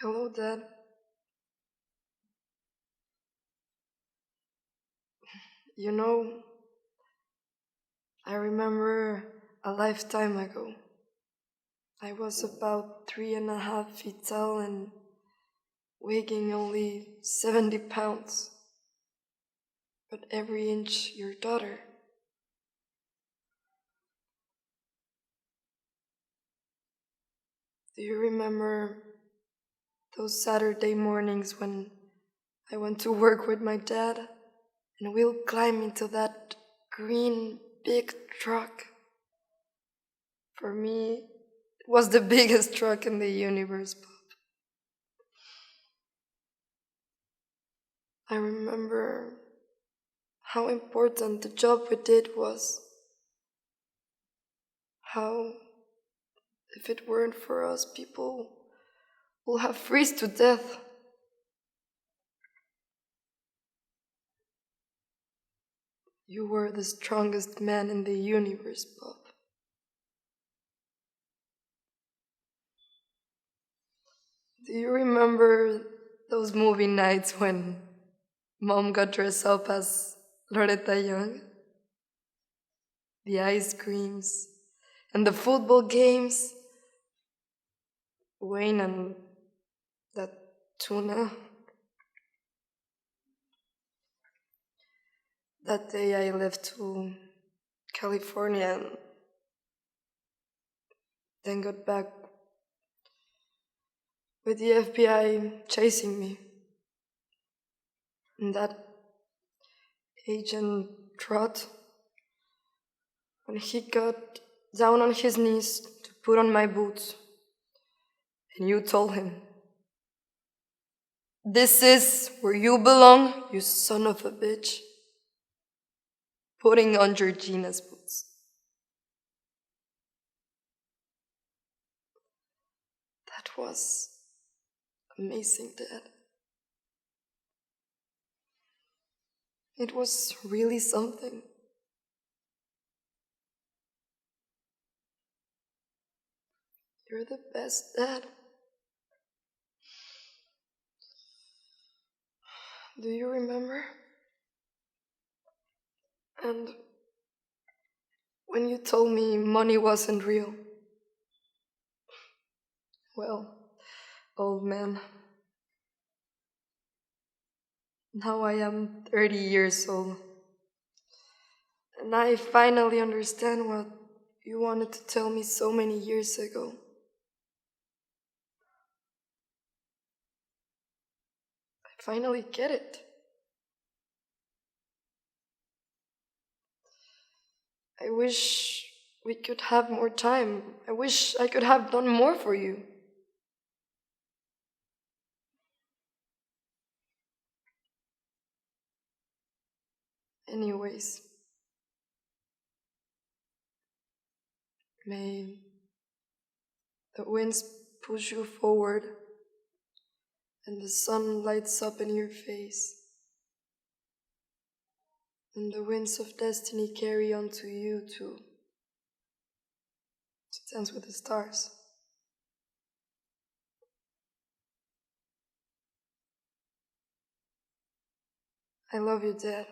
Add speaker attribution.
Speaker 1: Hello, Dad. You know, I remember a lifetime ago. I was about 3.5 feet tall and weighing only 70 pounds. But every inch your daughter. Do you remember those Saturday mornings when I went to work with my dad and we'll climb into that green big truck? For me, it was the biggest truck in the universe, Bob. I remember how important the job we did was. How, if it weren't for us, people will have freezed to death. You were the strongest man in the universe, Bob. Do you remember those movie nights when Mom got dressed up as Loretta Young? The ice creams and the football games. Wayne and that tuna. That day I left to California and then got back with the FBI chasing me. And that Agent Trot, when he got down on his knees to put on my boots, and you told him, "This is where you belong, you son of a bitch," putting on Georgina's boots. That was amazing, Dad. It was really something. You're the best, Dad. Do you remember? And when you told me money wasn't real, well, old man, now I am 30 years old. And I finally understand what you wanted to tell me so many years ago. I finally get it. I wish we could have more time. I wish I could have done more for you. Anyways, may the winds push you forward and the sun lights up in your face, and the winds of destiny carry on to you to dance with the stars. I love you, Dad.